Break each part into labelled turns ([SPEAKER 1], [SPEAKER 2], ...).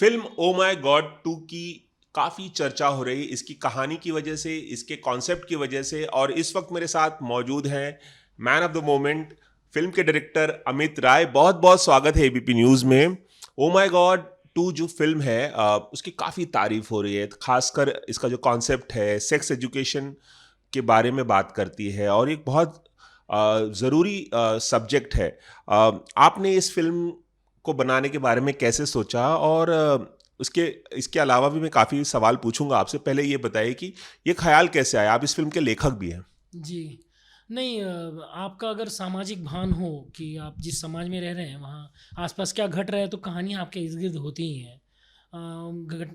[SPEAKER 1] Film oh my God 2 की काफ़ी चर्चा हो रही है इसकी कहानी की वजह से, इसके कॉन्सेप्ट की वजह से। और इस वक्त मेरे साथ मौजूद हैं man of the moment, film के डायरेक्टर अमित राय। बहुत बहुत स्वागत है एबीपी न्यूज़ में। ओ माय गॉड 2 जो फिल्म है उसकी काफ़ी तारीफ हो रही है, खासकर इसका जो कॉन्सेप्ट है सेक्स एजुकेशन के बारे में बात करती है और एक बहुत ज़रूरी सब्जेक्ट है। आपने इस फिल्म को बनाने के बारे में कैसे सोचा? और उसके इसके अलावा भी मैं काफ़ी सवाल पूछूंगा आपसे। पहले ये बताइए कि ये ख्याल कैसे आया? आप इस फिल्म के लेखक भी हैं।
[SPEAKER 2] जी। नहीं, आपका अगर सामाजिक भान हो कि आप जिस समाज में रह रहे हैं वहाँ आसपास क्या घट रहा है तो कहानियाँ आपके इर्द-गिर्द होती ही हैं।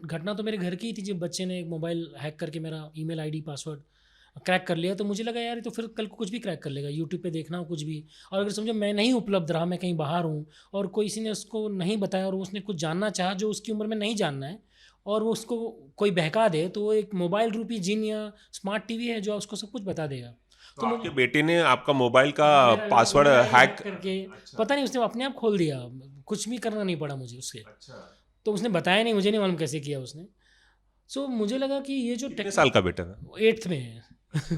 [SPEAKER 2] घटना तो मेरे घर की ही थी जब बच्चे ने एक मोबाइल हैक करके मेरा ईमेल आईडी पासवर्ड क्रैक कर लिया, तो मुझे लगा यार ये तो फिर कल को कुछ भी क्रैक कर लेगा, यूट्यूब पे देखना हो कुछ भी। और अगर समझो मैं नहीं उपलब्ध रहा, मैं कहीं बाहर हूँ और कोई किसी ने उसको नहीं बताया और उसने कुछ जानना चाहा जो उसकी उम्र में नहीं जानना है और वो उसको कोई बहका दे, तो वो एक मोबाइल रूपी जिन या स्मार्ट टीवी है जो उसको सब कुछ बता देगा।
[SPEAKER 1] तो
[SPEAKER 2] तो
[SPEAKER 1] आपके
[SPEAKER 2] मुझे
[SPEAKER 1] बेटे ने आपका मोबाइल का
[SPEAKER 2] मेरा
[SPEAKER 1] password
[SPEAKER 2] email ID
[SPEAKER 1] hack?
[SPEAKER 2] Hack करके
[SPEAKER 1] अच्छा।
[SPEAKER 2] पता नहीं उसने अपने आप खोल दिया, कुछ भी करना नहीं पड़ा मुझे उसके।
[SPEAKER 1] अच्छा।
[SPEAKER 2] तो उसने बताया नहीं, मुझे नहीं मालूम कैसे किया उसने। सो मुझे लगा कि ये जो
[SPEAKER 1] कितने
[SPEAKER 2] टेक
[SPEAKER 1] साल का बेटा था?
[SPEAKER 2] 8th में है।
[SPEAKER 1] अच्छा।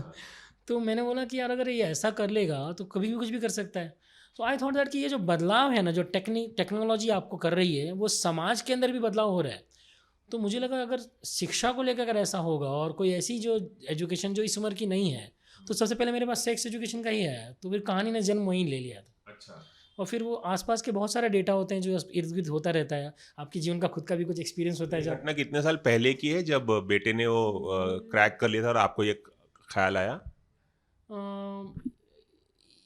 [SPEAKER 2] तो मैंने बोला कि यार अगर ये ऐसा कर लेगा तो कभी भी कुछ भी कर सकता है। तो आई थॉट दैट कि ये जो बदलाव है ना, जो टेक्नोलॉजी आपको कर रही है वो समाज के अंदर भी बदलाव हो रहा है। तो मुझे लगा अगर शिक्षा को लेकर अगर ऐसा होगा और कोई ऐसी जो एजुकेशन जो इस उम्र की नहीं है, तो सबसे पहले मेरे पास सेक्स एजुकेशन का ही है, तो फिर कहानी ने जन्म वहीं ले लिया था।
[SPEAKER 1] अच्छा।
[SPEAKER 2] और फिर वो आसपास के बहुत सारे डेटा होते हैं जो इर्द गिर्द होता रहता है, आपके जीवन का खुद का भी कुछ एक्सपीरियंस होता है
[SPEAKER 1] ये
[SPEAKER 2] जब
[SPEAKER 1] घटना कितने साल पहले की है जब बेटे ने वो क्रैक कर लिया था और आपको ये ख्याल आया?
[SPEAKER 2] अ,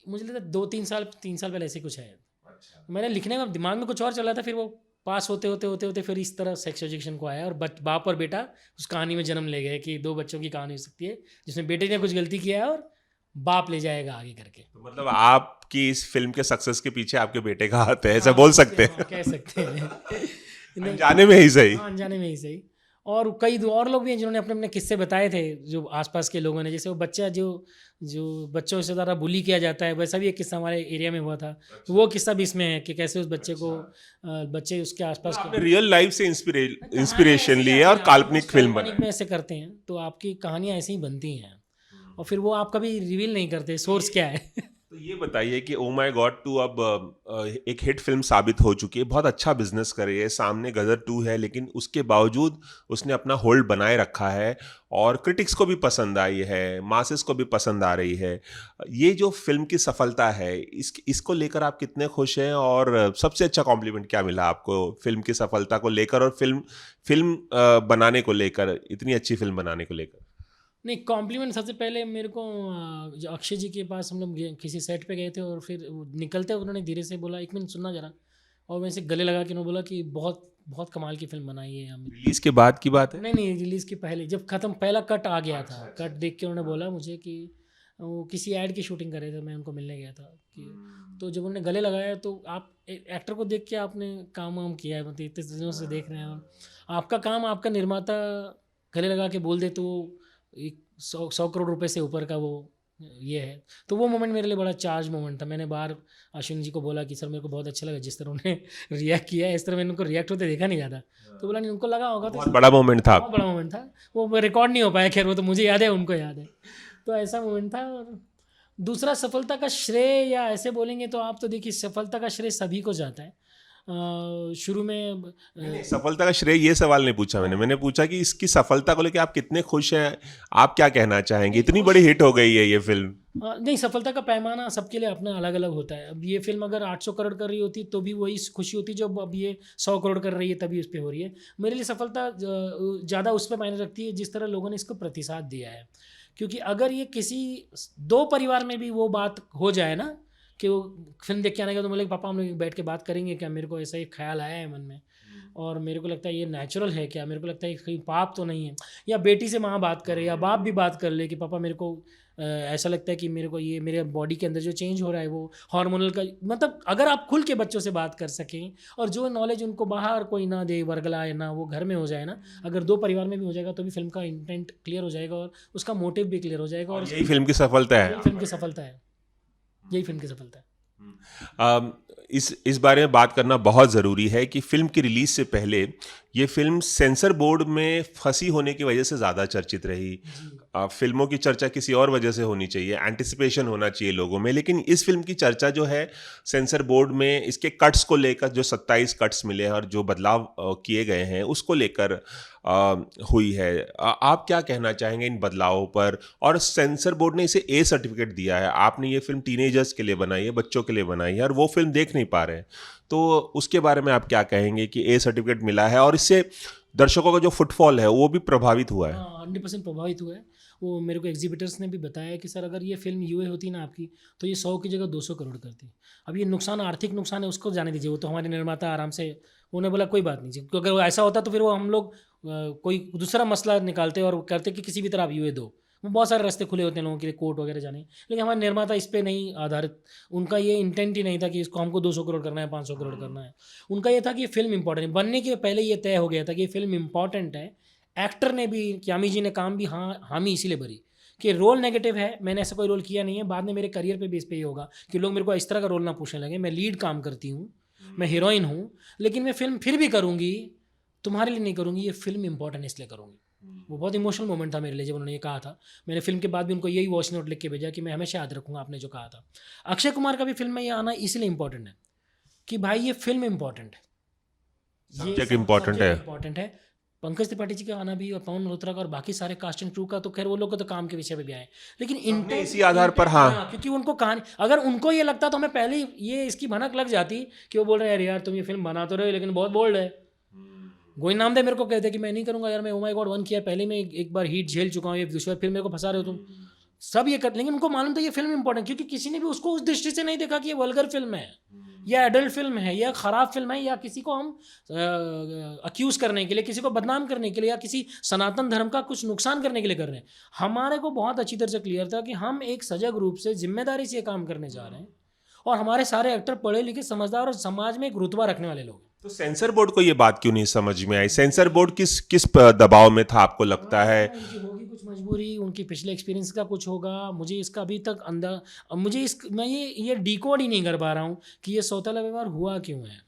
[SPEAKER 2] मुझे लगता है 2-3 साल 3 साल पहले ऐसे कुछ है।
[SPEAKER 1] अच्छा।
[SPEAKER 2] मैंने लिखने में दिमाग में कुछ और चल रहा था, फिर वो पास होते फिर इस तरह सेक्स एजुकेशन को आया और बाप और बेटा उस कहानी में जन्म ले गए कि दो बच्चों की कहानी हो सकती है जिसमें बेटे ने कुछ गलती किया है और बाप ले जाएगा आगे करके।
[SPEAKER 1] तो मतलब आपकी इस फिल्म के सक्सेस के पीछे आपके बेटे का हाथ है, ऐसा
[SPEAKER 2] हाँ,
[SPEAKER 1] बोल सकते
[SPEAKER 2] हाँ,
[SPEAKER 1] हैं?
[SPEAKER 2] कह सकते हैं। नहीं,
[SPEAKER 1] अनजाने में ही सही।
[SPEAKER 2] हाँ, अनजाने में ही सही। और कई दो और लोग भी हैं जिन्होंने अपने-अपने किस्से बताए थे, जो आस-पास के लोगों ने। जैसे वो बच्चा जो जो बच्चों से ज़्यादा बुली किया जाता है, वैसा भी एक किस्सा हमारे एरिया में हुआ था। तो वो किस्सा भी इसमें है कि कैसे उस बच्चे को बच्चे उसके
[SPEAKER 1] मतलब
[SPEAKER 2] आस-पास के
[SPEAKER 1] आपने रियल लाइफ से
[SPEAKER 2] कहानियाँ
[SPEAKER 1] इंस्पिरेशन
[SPEAKER 2] ऐसी
[SPEAKER 1] ली है
[SPEAKER 2] आती
[SPEAKER 1] और
[SPEAKER 2] हैं, आप जब
[SPEAKER 1] काल्पनिक
[SPEAKER 2] कुछ
[SPEAKER 1] फिल्म
[SPEAKER 2] काल्पनिक
[SPEAKER 1] बनाई।
[SPEAKER 2] में ऐसे करते हैं, तो आपकी कहानियाँ ऐसे ही बनती हैं। और फिर वो आप कभी रिवील नहीं करते सोर्स क्या है।
[SPEAKER 1] तो ये बताइए कि ओ माय गॉड 2 अब एक हिट फिल्म साबित हो चुकी है, बहुत अच्छा बिजनेस कर रही है। सामने गदर 2 है, लेकिन उसके बावजूद उसने अपना होल्ड बनाए रखा है और क्रिटिक्स को भी पसंद आई है, मासेस को भी पसंद आ रही है। ये जो फिल्म की सफलता है, इसको लेकर आप कितने खुश हैं? और सबसे अच्छा कॉम्प्लीमेंट क्या मिला आपको फिल्म की सफलता को लेकर और फिल्म फिल्म बनाने को लेकर, इतनी अच्छी फिल्म बनाने को लेकर?
[SPEAKER 2] नहीं, कॉम्प्लीमेंट सबसे पहले मेरे को जो अक्षय जी के पास हम लोग किसी सेट पे गए थे और फिर वो निकलते उन्होंने धीरे से बोला, एक मिनट सुनना जरा। और वैसे गले लगा के उन्होंने बोला कि बहुत बहुत कमाल की फिल्म बनाई है अमित।
[SPEAKER 1] रिलीज के बाद की बात है?
[SPEAKER 2] नहीं नहीं, रिलीज़ के पहले जब ख़त्म पहला कट आ गया था,
[SPEAKER 1] अच्छा, अच्छा,
[SPEAKER 2] कट देख के उन्होंने
[SPEAKER 1] हाँ।
[SPEAKER 2] बोला मुझे कि वो किसी ऐड की शूटिंग कर रहे थे, मैं उनको मिलने गया था कि।
[SPEAKER 1] हम्म।
[SPEAKER 2] तो जब उन्होंने गले लगाया तो आप एक्टर को देख के आपने काम वाम किया है, मतलब इतने दिनों से देख रहे हैं और आपका काम आपका निर्माता गले लगा के बोल दे तो एक 100 करोड़ रुपए से ऊपर का वो ये है। तो वो मोमेंट मेरे लिए बड़ा चार्ज मोमेंट था। मैंने बाहर अश्विन जी को बोला कि सर मेरे को बहुत अच्छा लगा जिस तरह उन्होंने रिएक्ट किया है, इस तरह मैंने उनको रिएक्ट होते देखा नहीं जाता। तो बोला नहीं, उनको लगा होगा तो
[SPEAKER 1] बहुत बड़ा मोमेंट था
[SPEAKER 2] बहुत बड़ा मोमेंट था। वो रिकॉर्ड नहीं हो पाया, खैर वो तो मुझे याद है, उनको याद है। तो ऐसा मोमेंट था। और दूसरा सफलता का श्रेय या ऐसे बोलेंगे तो आप तो देखिए सफलता का श्रेय सभी को जाता है। शुरू में
[SPEAKER 1] सफलता का श्रेय ये सवाल नहीं पूछा मैंने। मैंने पूछा कि इसकी सफलता को लेकर आप कितने खुश हैं? आप क्या कहना चाहेंगे?
[SPEAKER 2] नहीं,
[SPEAKER 1] इतनी
[SPEAKER 2] खुश।
[SPEAKER 1] बड़ी हिट हो गई है ये फिल्म।
[SPEAKER 2] नहीं, सफलता का पैमाना सबके लिए अपना अलग अलग होता है। अब ये फिल्म अगर 800 करोड़ कर रही होती तो भी वही खुशी होती जो अब ये 100 करोड़ कर रही है तभी उस पर हो रही है। मेरे लिए सफलता ज़्यादा उस पर मायने रखती है जिस तरह लोगों ने इसको प्रतिसाद दिया है। क्योंकि अगर ये किसी दो परिवार में भी वो बात हो जाए ना कि वो फिल्म देख के आने का तो बोले पापा हम लोग बैठ के बात करेंगे क्या, मेरे को ऐसा एक ख्याल आया है मन में और मेरे को लगता है ये नेचुरल है क्या, मेरे को लगता है कहीं पाप तो नहीं है। या बेटी से माँ बात करे या बाप भी बात कर ले कि पापा मेरे को ऐसा लगता है कि मेरे को ये मेरे बॉडी के अंदर जो चेंज हो रहा है वो हार्मोनल का, मतलब अगर आप खुल के बच्चों से बात कर सकें और जो नॉलेज उनको बाहर कोई ना दे वर्गलाए ना, वो घर में हो जाए ना, अगर दो परिवार में भी हो जाएगा तो भी फिल्म का इंटेंट क्लियर हो जाएगा और उसका मोटिव भी क्लियर हो जाएगा। और
[SPEAKER 1] यही फिल्म की सफलता है।
[SPEAKER 2] यही फिल्म की सफलता है, यही फिल्म की सफलता है।
[SPEAKER 1] अम, इस बारे में बात करना बहुत ज़रूरी है कि फ़िल्म की रिलीज़ से पहले ये फ़िल्म सेंसर बोर्ड में फंसी होने की वजह से ज़्यादा चर्चित रही। फ़िल्मों की चर्चा किसी और वजह से होनी चाहिए, एंटिसिपेशन होना चाहिए लोगों में, लेकिन इस फ़िल्म की चर्चा जो है सेंसर बोर्ड में इसके कट्स को लेकर, जो 27 कट्स मिले हैं और जो बदलाव किए गए हैं उसको लेकर हुई है। आप क्या कहना चाहेंगे इन बदलावों पर? और सेंसर बोर्ड ने इसे ए सर्टिफिकेट दिया है। आपने ये फ़िल्म टीनेजर्स के लिए बनाई है, बच्चों के लिए बनाई है, और वो फ़िल्म देख नहीं पा रहे हैं, तो उसके बारे में आप क्या कहेंगे कि ए सर्टिफिकेट मिला है और इससे दर्शकों का जो फुटफॉल है वो भी प्रभावित हुआ है?
[SPEAKER 2] हाँ, 100% प्रभावित हुआ है। वो मेरे को एग्जीबिटर्स ने भी बताया कि सर, अगर ये फ़िल्म यूए होती ना आपकी, तो ये 100 की जगह 200 करोड़ करती। अब ये नुकसान, आर्थिक नुकसान है, उसको जाने दीजिए, वो तो हमारे निर्माता आराम से, उन्होंने बोला कोई बात नहीं जी, क्योंकि अगर वो ऐसा होता तो फिर वो हम लोग कोई दूसरा मसला निकालते और करते कि किसी भी तरह आप यूए दो। वो बहुत सारे रास्ते खुले होते हैं लोगों के लिए, कोर्ट वगैरह जाने। लेकिन हमारे निर्माता इस पे नहीं आधारित, उनका ये इंटेंट ही नहीं था कि इसको हमको 200 करोड़ करना है, 500 करोड़ करना है। उनका ये था कि ये फ़िल्म इंपॉर्टेंट है। बनने के पहले ये तय हो गया था कि ये फ़िल्म इंपॉर्टेंट है। एक्टर ने भी, क्यामी जी ने काम भी हामी इसीलिए भरी कि रोल नेगेटिव है, मैंने ऐसा कोई रोल किया नहीं है। बाद में मेरे करियर पे बेस पे ये होगा कि लोग मेरे को इस तरह का रोल ना पूछने लगे। मैं लीड काम करती हूँ, मैं हीरोइन हूँ, लेकिन मैं फ़िल्म फिर भी करूँगी, तुम्हारे लिए नहीं करूँगी, ये फ़िल्म इंपॉर्टेंट है इसलिए करूँगी। वो बहुत इमोशनल मोमेंट था मेरे लिए जब उन्होंने ये कहा था। मैंने फ़िल्म के बाद भी उनको यही वॉइस नोट लिख के भेजा कि मैं हमेशा याद रखूँगा आपने जो कहा था। अक्षय कुमार का भी फ़िल्म में ये आना इसलिए इंपॉर्टेंट है कि भाई ये फ़िल्म इंपॉर्टेंट है,
[SPEAKER 1] सब्जेक्ट इम्पोर्टेंट है।
[SPEAKER 2] इंपॉर्टेंट है। पंकज त्रिपाठी जी का आना भी और पवन मल्होत्रा का और बाकी सारे कास्ट एंड क्रू का, तो खैर वो लोग को तो काम के विषय पे भी आए, लेकिन
[SPEAKER 1] सबने इसी आधार पर, हाँ,
[SPEAKER 2] क्योंकि उनको कहानी, अगर उनको ये लगता तो हमें पहले ही ये इसकी भनक लग जाती कि वो बोल रहे हैं यार तुम ये फिल्म बना तो रहे हो लेकिन बहुत बोल्ड है। गोविंद नामदेव मेरे को कहते कि मैं नहीं करूंगा यार, मैं ओ माय गॉड 1 किया, पहले मैं एक बार हीट झेल चुका हूँ, ये दूसरी बार फिर मेरे को फंसा रहे हो तुम। सब ये कर, लेकिन उनको मालूम था ये फिल्म इंपॉर्टेंट, क्योंकि किसी ने भी उसको उस दृष्टि से नहीं देखा कि ये वल्गर फिल्म है या एडल्ट फिल्म है या ख़राब फिल्म है या किसी को हम अक्यूज़ करने के लिए, किसी को बदनाम करने के लिए या किसी सनातन धर्म का कुछ नुकसान करने के लिए कर रहे हैं। हमारे को बहुत अच्छी तरह से क्लियर था कि हम एक सजग रूप से जिम्मेदारी से ये काम करने जा रहे हैं और हमारे सारे एक्टर पढ़े लिखे, समझदार और समाज में एक रुतबा रखने वाले लोग हैं।
[SPEAKER 1] तो सेंसर बोर्ड को ये बात क्यों नहीं समझ में आई? सेंसर बोर्ड किस किस दबाव में था आपको लगता है?
[SPEAKER 2] उनकी होगी कुछ मजबूरी, उनकी पिछले एक्सपीरियंस का कुछ होगा, मुझे इसका अभी तक अंदर, मुझे इस, मैं ये डिकोड ही नहीं कर पा रहा हूँ कि ये सौतेला व्यवहार हुआ क्यों है।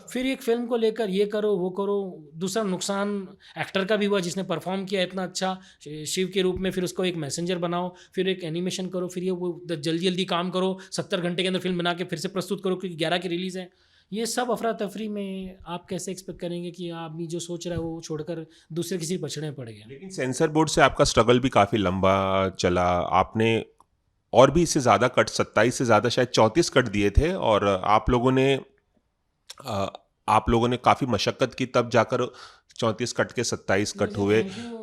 [SPEAKER 2] फिर एक फिल्म को लेकर ये करो वो करो, दूसरा नुकसान एक्टर का भी हुआ जिसने परफॉर्म किया इतना अच्छा शिव के रूप में, फिर उसको एक मैसेंजर बनाओ, फिर एक एनिमेशन करो, फिर ये वो जल्दी जल्दी काम करो, 70 घंटे के अंदर फिल्म बना के फिर से प्रस्तुत करो क्योंकि 11 की रिलीज़ है। ये सब अफरा तफरी में आप कैसे एक्सपेक्ट करेंगे कि आदमी जो सोच रहा है वो छोड़कर दूसरे किसी पछड़े में पड़ गया।
[SPEAKER 1] लेकिन सेंसर बोर्ड से आपका स्ट्रगल भी काफ़ी लंबा चला। आपने और भी इससे ज़्यादा कट, 27 से ज़्यादा, शायद 34 कट दिए थे, और आप लोगों ने काफ़ी मशक्क़त की, तब जाकर 34 कट के 27 कट हुए।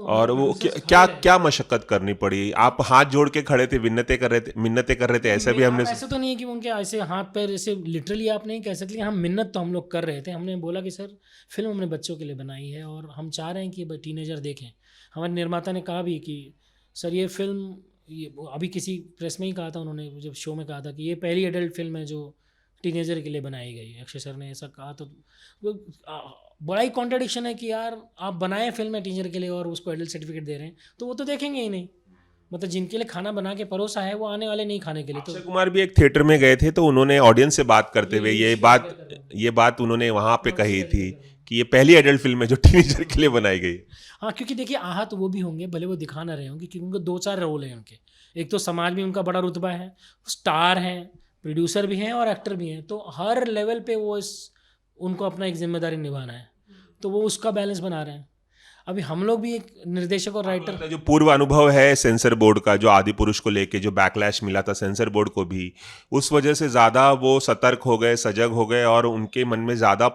[SPEAKER 1] और वो क्या क्या मशक्क़त करनी पड़ी? आप हाथ जोड़ के खड़े थे, मिन्नतें कर रहे थे, ऐसा भी हमने।
[SPEAKER 2] ऐसा तो नहीं है कि उनके ऐसे हाथ पैर ऐसे लिटरली आप नहीं कह सकते, हम मिन्नत तो हम लोग कर रहे थे। हमने बोला कि सर फिल्म हमने बच्चों के लिए बनाई है और हम चाह रहे हैं कि टीनेजर देखें। हमारे निर्माता ने कहा भी कि सर ये फिल्म, ये अभी किसी प्रेस में ही कहा था उन्होंने, जब शो में कहा था कि ये पहली एडल्ट फिल्म है जो टीनेजर के लिए बनाई गई है। अक्षय सर ने ऐसा कहा, तो बड़ा ही कॉन्ट्रडिक्शन है कि यार आप बनाए फिल्म है टीनेजर के लिए और उसको एडल्ट सर्टिफिकेट दे रहे हैं, तो वो तो देखेंगे ही नहीं। मतलब जिनके लिए खाना बना के परोसा है वो आने वाले नहीं खाने के लिए। तो
[SPEAKER 1] अक्षय कुमार भी एक थिएटर में गए थे, तो उन्होंने ऑडियंस से बात करते हुए ये बात उन्होंने वहां पे कही थी कि ये पहली एडल्ट फिल्म है जो टीनेजर के लिए बनाई गई।
[SPEAKER 2] हाँ, क्योंकि देखिए आहत वो भी होंगे, भले वो दिखा ना रहे होंगे, क्योंकि उनके 2-4 रोल हैं उनके। एक तो समाज में उनका बड़ा रुतबा है, स्टार हैं, प्रोड्यूसर भी हैं और एक्टर भी हैं, तो हर लेवल पे वो उनको अपना एक जिम्मेदारी निभाना है, तो वो उसका बैलेंस बना रहे हैं। अभी हम लोग भी एक निर्देशक और राइटर,
[SPEAKER 1] जो पूर्व अनुभव है सेंसर बोर्ड का, जो आदि पुरुष को लेके जो बैकलैश मिला था सेंसर बोर्ड को भी, उस वजह से ज़्यादा वो सतर्क हो गए, सजग हो गए, और उनके मन में ज़्यादा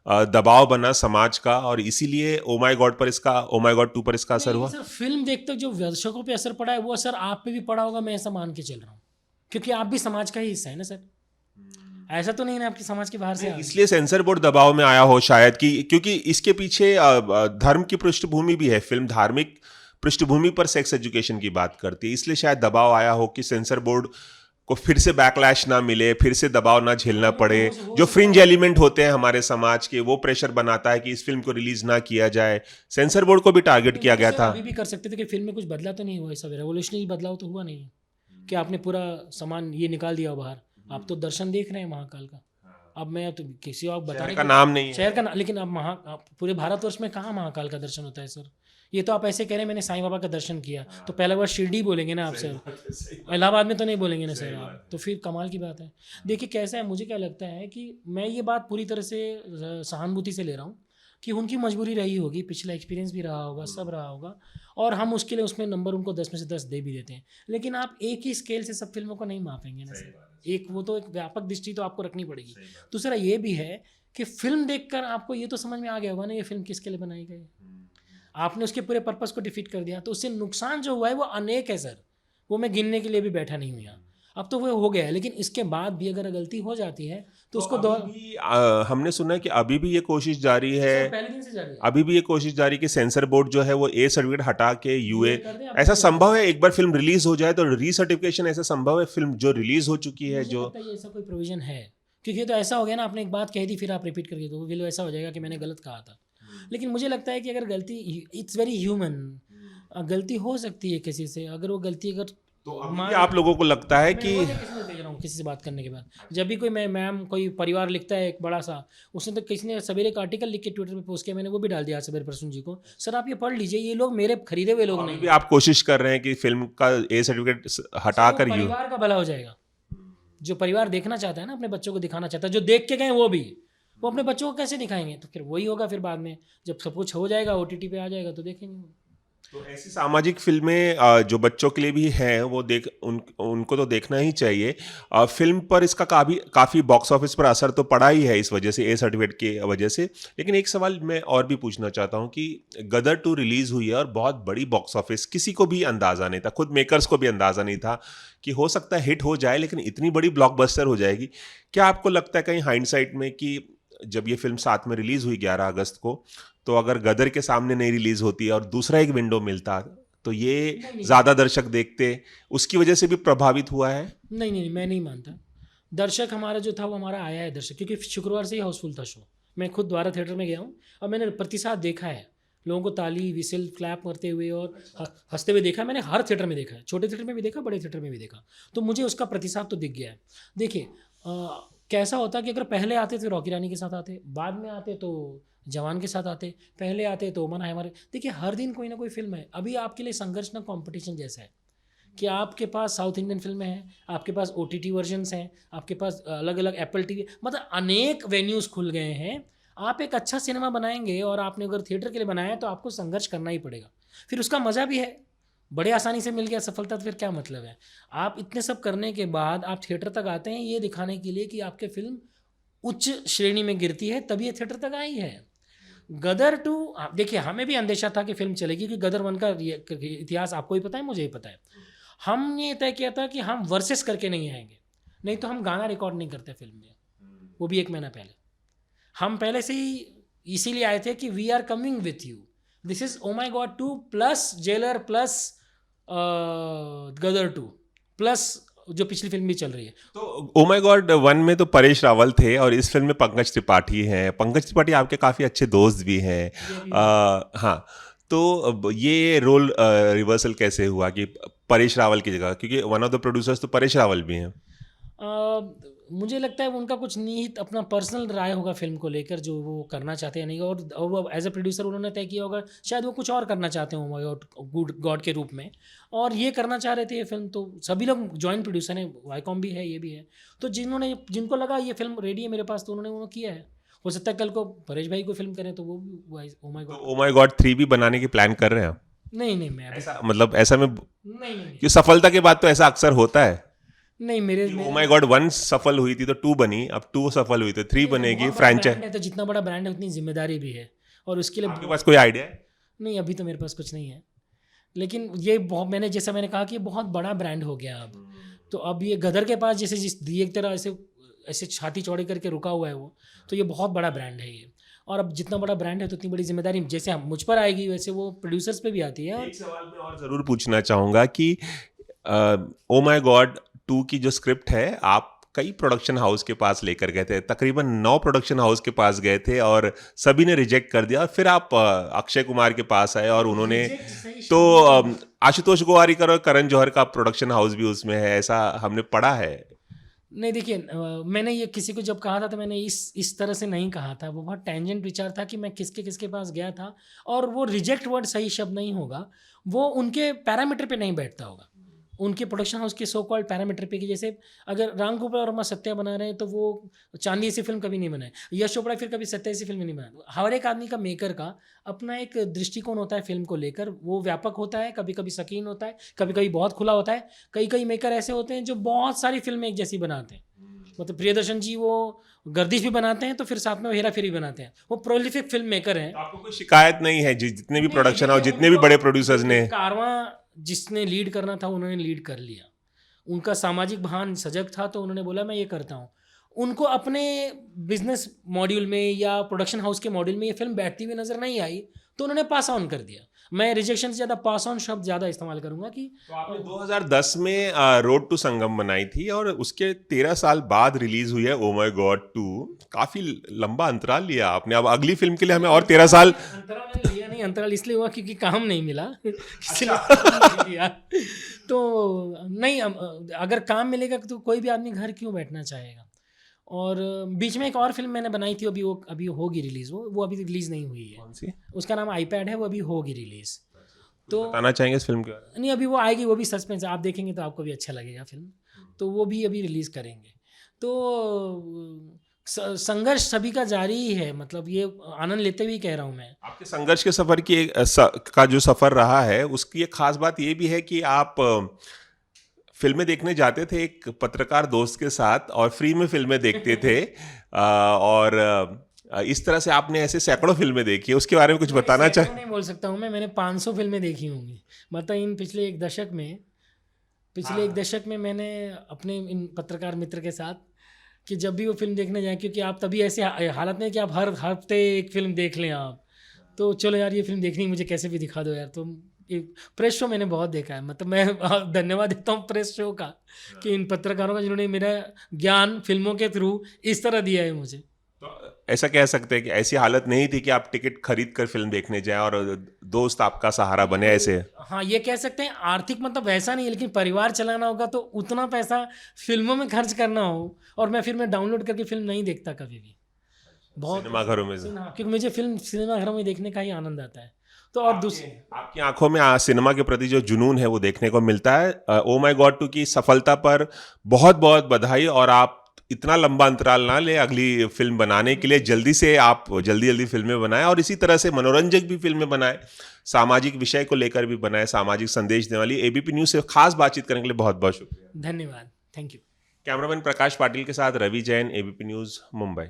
[SPEAKER 1] दबाव बना समाज का, और इसीलिए ओ माय गॉड 2 पर इसका असर हुआ।
[SPEAKER 2] सर फिल्म देखते जो दर्शकों पे असर पड़ा है वो असर आप पे भी पड़ा होगा, मैं ऐसा मान के चल रहा हूँ, क्योंकि आप भी समाज का ही हिस्सा है ना सर। ऐसा तो नहीं ना आपकी समाज के बाहर से
[SPEAKER 1] इसलिए सेंसर बोर्ड दबाव में आया हो शायद, कि क्योंकि इसके पीछे धर्म की पृष्ठभूमि भी है। फिल्म धार्मिक पृष्ठभूमि पर सेक्स एजुकेशन की बात करती है, इसलिए शायद दबाव आया हो कि सेंसर बोर्ड को फिर से बैकलैश ना मिले, फिर से दबाव ना झेलना पड़े। जो फ्रिंज एलिमेंट होते हैं हमारे समाज के, वो प्रेशर बनाता है कि इस फिल्म को रिलीज ना किया जाए। सेंसर बोर्ड को भी टारगेट किया गया था।
[SPEAKER 2] अभी भी कर सकते थे कि फिल्म में कुछ बदला तो नहीं हुआ, ऐसा रेवोल्यूशनरी बदलाव तो हुआ नहीं कि आपने पूरा सामान ये निकाल दिया बाहर। आप तो दर्शन देख रहे हैं महाकाल का, अब मैं तो किसी और बताने
[SPEAKER 1] शहर का नाम नहीं है।
[SPEAKER 2] शहर का लेकिन अब पूरे भारतवर्ष में कहाँ महाकाल का दर्शन होता है सर? ये तो आप ऐसे कह रहे हैं मैंने साईं बाबा का दर्शन किया, तो पहला बार शिरडी बोलेंगे ना आप सर, इलाहाबाद में तो नहीं बोलेंगे ना सर आप, तो फिर कमाल की बात है। देखिए कैसा है, मुझे क्या लगता है कि मैं ये बात पूरी तरह से सहानुभूति से ले रहा हूँ कि उनकी मजबूरी रही होगी, पिछला एक्सपीरियंस भी रहा होगा, सब रहा होगा, और हम उसके लिए उसमें नंबर उनको 10 में से 10 दे भी देते हैं। लेकिन आप एक ही स्केल से सब फिल्मों को नहीं मापेंगे ना सर, एक वो तो एक व्यापक दृष्टि तो आपको रखनी पड़ेगी। दूसरा ये भी है कि फिल्म देखकर आपको ये तो समझ में आ गया होगा ना ये फिल्म किसके लिए बनाई गई, आपने उसके पूरे पर्पस को डिफीट कर दिया, तो उससे नुकसान जो हुआ है वो अनेक है सर, वो मैं गिनने के लिए भी बैठा नहीं हूँ यहाँ, अब तो वो हो गया है। लेकिन इसके बाद भी अगर गलती हो जाती है तो उसको
[SPEAKER 1] हमने सुना है कि अभी भी ये कोशिश जारी है,
[SPEAKER 2] पहले दिन से जारी है,
[SPEAKER 1] अभी भी ये कोशिश जारी कि सेंसर बोर्ड जो है वो ए सर्टिफिकेट हटा के यूए, ऐसा संभव है एक बार फिल्म रिलीज हो जाए तो रीसर्टिफिकेशन ऐसा संभव है फिल्म जो रिलीज हो चुकी है जो
[SPEAKER 2] ऐसा कोई प्रोविजन है? क्योंकि ये तो ऐसा हो गया ना, आपने एक बात कह दी फिर आप रिपीट करके तो वो ऐसा हो जाएगा कि मैंने गलत कहा था। लेकिन मुझे लगता है कि अगर गलती, इट्स वेरी ह्यूमन, गलती हो सकती है किसी से, अगर वो गलती अगर
[SPEAKER 1] तो अभी आप लोगों को लगता है कि
[SPEAKER 2] किसी से बात करने के बाद जब भी कोई मैम कोई परिवार लिखता है एक बड़ा सा, उसने तो किसी ने सवेरे एक आर्टिकल लिख के ट्विटर पे पोस्ट किया, मैंने वो भी डाल दिया सवेरे प्रसून जी को, सर आप ये पढ़ लीजिए, ये लोग मेरे खरीदे हुए लोग नहीं।
[SPEAKER 1] भी आप कोशिश कर रहे हैं कि फिल्म का ए सर्टिफिकेट हटाकर
[SPEAKER 2] परिवार का भला हो जाएगा, जो परिवार देखना चाहता है ना, अपने बच्चों को दिखाना चाहता है, जो देख के गए वो भी, वो अपने बच्चों को कैसे दिखाएंगे? तो फिर वही होगा, फिर बाद में जब सब कुछ हो जाएगा OTT पे आ जाएगा तो देखेंगे।
[SPEAKER 1] तो ऐसी सामाजिक फिल्में जो बच्चों के लिए भी हैं वो उनको तो देखना ही चाहिए। फिल्म पर इसका काफ़ी बॉक्स ऑफिस पर असर तो पड़ा ही है इस वजह से, ए सर्टिफिकेट की वजह से। लेकिन एक सवाल मैं और भी पूछना चाहता हूँ कि गदर 2 रिलीज़ हुई है और बहुत बड़ी बॉक्स ऑफिस, किसी को भी अंदाज़ा नहीं था, खुद मेकर्स को भी अंदाज़ा नहीं था कि हो सकता है हिट हो जाए, लेकिन इतनी बड़ी ब्लॉकबस्टर हो जाएगी। क्या आपको लगता है कहीं हाइंडसाइट में कि जब ये फिल्म साथ में रिलीज़ हुई 11 अगस्त को, तो अगर गदर के सामने नहीं रिलीज़ होती और दूसरा एक विंडो मिलता तो ये ज़्यादा दर्शक देखते, उसकी वजह से भी प्रभावित हुआ है?
[SPEAKER 2] नहीं, मैं नहीं मानता। दर्शक हमारा जो था वो हमारा आया है दर्शक, क्योंकि शुक्रवार से ही हाउसफुल था शो। मैं खुद द्वारा थिएटर में गया हूँ और मैंने प्रतिसाद देखा है, लोगों को ताली विसिल क्लैप करते हुए और हंसते हुए देखा। मैंने हर थिएटर में देखा है, छोटे थिएटर में भी देखा, बड़े थिएटर में भी देखा, तो मुझे उसका प्रतिसाद तो दिख गया है। देखिए कैसा होता कि अगर पहले आते थे रॉकी रानी के साथ आते, बाद में आते तो जवान के साथ आते, पहले आते तो ओमन है हमारे। देखिए हर दिन कोई ना कोई फिल्म है। अभी आपके लिए संघर्ष ना कंपटीशन जैसा है कि आपके पास साउथ इंडियन फिल्में हैं, आपके पास OTT वर्जन्स हैं, आपके पास अलग अलग एप्पल TV, मतलब अनेक वेन्यूज़ खुल गए हैं। आप एक अच्छा सिनेमा बनाएंगे और आपने अगर थिएटर के लिए बनाया है तो आपको संघर्ष करना ही पड़ेगा। फिर उसका मज़ा भी है, बड़े आसानी से मिल गया सफलता, तो फिर क्या मतलब है? आप इतने सब करने के बाद आप थिएटर तक आते हैं ये दिखाने के लिए कि आपकी फिल्म उच्च श्रेणी में गिरती है, तभी ये थिएटर तक आई है। गदर 2, देखिए हमें भी अंदेशा था कि फिल्म चलेगी, कि गदर 1 का इतिहास आपको ही पता है, मुझे ही पता है। हमने तय किया था कि हम वर्सेस करके नहीं आएंगे, नहीं तो हम गाना रिकॉर्ड नहीं करते फिल्म में, वो भी 1 महीना पहले। हम पहले से ही इसीलिए आए थे कि we are coming with you, this is Oh My God 2 plus Jailer plus Gadar 2 plus जो पिछली फिल्म भी चल रही है।
[SPEAKER 1] तो ओ माई गॉड 1 में तो परेश रावल थे और इस फिल्म में पंकज त्रिपाठी हैं। पंकज त्रिपाठी आपके काफ़ी अच्छे दोस्त भी हैं। हाँ, तो ये रोल रिवर्सल कैसे हुआ कि परेश रावल की जगह, क्योंकि वन ऑफ द प्रोड्यूसर्स तो परेश रावल भी हैं।
[SPEAKER 2] मुझे लगता है उनका कुछ निहित अपना पर्सनल राय होगा फिल्म को लेकर, जो वो करना चाहते हैं नहीं, और वो एज अ प्रोड्यूसर उन्होंने तय किया होगा, शायद वो कुछ और करना चाहते हो गुड गॉड के रूप में, और ये करना चाह रहे थे ये फिल्म। तो सभी लोग जॉइंट प्रोड्यूसर हैं, वाईकॉम भी है, ये भी है, तो जिनको लगा ये फिल्म रेडी है मेरे पास तो उन्होंने वो किया है। हो सकता है कल को परेश भाई को फिल्म करें तो वो
[SPEAKER 1] ओ माई गॉड 3 भी बनाने की प्लान कर रहे हैं आप?
[SPEAKER 2] नहीं, मैं
[SPEAKER 1] ऐसा मतलब ऐसा में
[SPEAKER 2] नहीं,
[SPEAKER 1] कि सफलता के बाद तो ऐसा अक्सर होता है।
[SPEAKER 2] नहीं, मेरे
[SPEAKER 1] ओ माई गॉड 1 सफल हुई थी तो 2 बनी, अब 2 सफल हुई तो 3 बनेगी फ्रैंचाइज।
[SPEAKER 2] तो जितना बड़ा ब्रांड है उतनी जिम्मेदारी भी है, और उसके लिए
[SPEAKER 1] आपके पास कोई आइडिया है?
[SPEAKER 2] नहीं, अभी तो मेरे पास कुछ नहीं है, लेकिन ये बहुत, जैसा मैंने कहा कि बहुत बड़ा ब्रांड हो गया अब। तो अब ये गदर के पास जैसे एक तरह ऐसे छाती चौड़ी करके रुका हुआ है वो, तो ये बहुत बड़ा ब्रांड है ये, और अब जितना बड़ा ब्रांड है तो उतनी बड़ी जिम्मेदारी जैसे हम मुझ पर आएगी वैसे वो प्रोड्यूसर्स पे भी आती है।
[SPEAKER 1] एक सवाल मैं और ज़रूर पूछना चाहूँगा कि ओ माई गॉड 2 की जो स्क्रिप्ट है आप कई प्रोडक्शन हाउस के पास लेकर गए थे, तकरीबन 9 प्रोडक्शन हाउस के पास गए थे और सभी ने रिजेक्ट कर दिया, और फिर आप अक्षय कुमार के पास आए और उन्होंने तो आशुतोष गोवारिकर और करण जौहर का प्रोडक्शन हाउस भी उसमें है, ऐसा हमने पढ़ा है।
[SPEAKER 2] नहीं देखिए, मैंने ये किसी को जब कहा था तो मैंने इस तरह से नहीं कहा था। वो बहुत टेंजेंट विचार था कि मैं किसके किसके पास गया था, और वो रिजेक्ट वर्ड सही शब्द नहीं होगा, वो उनके पैरामीटर पे नहीं बैठता होगा, उनके प्रोडक्शन हाउस के सो कॉल्ड पैरामीटर पे। कि जैसे अगर राम गोपाल वर्मा सत्या बना रहे हैं तो वो चांदी ऐसी फिल्म कभी नहीं बनाए, यश चोपड़ा फिर कभी सत्या ऐसी फिल्म नहीं बनाए। हर एक आदमी का, मेकर का अपना एक दृष्टिकोण होता है फिल्म को लेकर, वो व्यापक होता है, कभी कभी शकीन होता है, कभी कभी बहुत खुला होता है। कई कई मेकर ऐसे होते हैं जो बहुत सारी फिल्में एक जैसी बनाते हैं, मतलब प्रियदर्शन जी वो गर्दिश भी बनाते हैं तो फिर साथ में वो हेरा फेरी भी बनाते हैं, वो प्रोलिफिक फिल्म मेकर हैं।
[SPEAKER 1] तो आपको कोई शिकायत नहीं है जितने भी प्रोडक्शन और जितने भी बड़े प्रोड्यूसर्स ने?
[SPEAKER 2] कारवां जिसने लीड करना था उन्होंने लीड कर लिया, उनका सामाजिक भान सजग था तो उन्होंने बोला मैं ये करता हूँ। उनको अपने बिजनेस मॉड्यूल में या प्रोडक्शन हाउस के मॉड्यूल में ये फिल्म बैठती हुई नजर नहीं आई तो उन्होंने पास ऑन कर दिया। मैं रिजेक्शन से ज़्यादा पास ऑन शब्द ज़्यादा इस्तेमाल करूँगा कि
[SPEAKER 1] तो आपने 2010 में रोड टू संगम बनाई थी और उसके 13 साल बाद रिलीज हुई है ओ माय गॉड 2। काफी लंबा अंतराल लिया आपने, अब अगली फिल्म के लिए हमें और 13 साल।
[SPEAKER 2] अंतराल मैंने लिया नहीं, अंतराल इसलिए हुआ क्योंकि काम नहीं मिला इसलिए नहीं लिया। तो नहीं, अगर काम मिलेगा तो कोई भी आदमी घर क्यों बैठना चाहेगा। और बीच में एक और फिल्म मैंने बनाई थी, अभी होगी रिलीज़, वो अभी रिलीज़ नहीं हुई है।
[SPEAKER 1] कौन सी?
[SPEAKER 2] उसका नाम iPad है, वो अभी होगी रिलीज़। तो
[SPEAKER 1] बताना चाहेंगे इस फिल्म के बारे में?
[SPEAKER 2] नहीं, अभी वो आएगी, वो भी सस्पेंस है, आप देखेंगे तो आपको भी अच्छा लगेगा फिल्म। तो वो भी अभी रिलीज़ करेंगे। तो संघर्ष सभी का जारी ही है, मतलब ये आनंद लेते हुए कह रहा हूँ मैं।
[SPEAKER 1] आपके संघर्ष के सफर की का जो सफर रहा है उसकी एक खास बात ये भी है कि आप फिल्में देखने जाते थे एक पत्रकार दोस्त के साथ और फ्री में फिल्में देखते थे और इस तरह से आपने ऐसे सैकड़ों फिल्में देखी है, उसके बारे में कुछ बताना चाहें?
[SPEAKER 2] नहीं बोल सकता हूँ मैंने 500 फिल्में देखी होंगी, मतलब इन पिछले एक दशक में मैंने अपने इन पत्रकार मित्र के साथ कि जब भी वो फिल्म देखने जाएं, क्योंकि आप तभी ऐसे हालत में कि आप हर हफ्ते एक फिल्म देख लें आप, तो चलो यार ये फिल्म देखनी, मुझे कैसे भी दिखा दो यार। तो प्रेस शो मैंने बहुत देखा है, मतलब मैं धन्यवाद देता हूँ प्रेस शो का कि इन पत्रकारों का जिन्होंने मेरा ज्ञान फिल्मों के थ्रू इस तरह दिया है मुझे।
[SPEAKER 1] तो ऐसा कह सकते हैं कि ऐसी हालत नहीं थी कि आप टिकट खरीद कर फिल्म देखने जाएं और दोस्त आपका सहारा बने ऐसे?
[SPEAKER 2] हाँ, ये कह सकते हैं आर्थिक, मतलब वैसा नहीं, लेकिन परिवार चलाना होगा तो उतना पैसा फिल्मों में खर्च करना हो, और मैं डाउनलोड करके फिल्म नहीं देखता कभी भी, बहुत
[SPEAKER 1] सिनेमा घरों में से?
[SPEAKER 2] क्योंकि मुझे फिल्म सिनेमा घरों में देखने का ही आनंद आता है। तो और
[SPEAKER 1] आपकी आंखों में सिनेमा के प्रति जो जुनून है वो देखने को मिलता है। ओ माय गॉड 2 की सफलता पर बहुत बहुत बधाई, और आप इतना लंबा अंतराल ना ले अगली फिल्म बनाने के लिए, जल्दी से आप जल्दी फिल्में बनाएं और इसी तरह से मनोरंजक भी फिल्में बनाएं, सामाजिक विषय को लेकर भी बनाएं, सामाजिक संदेश देने वाली। एबीपी न्यूज़ से खास बातचीत करने के लिए बहुत बहुत शुक्रिया।
[SPEAKER 2] धन्यवाद, थैंक यू।
[SPEAKER 1] कैमरामैन प्रकाश पाटिल के साथ रवि जैन, एबीपी न्यूज़, मुंबई।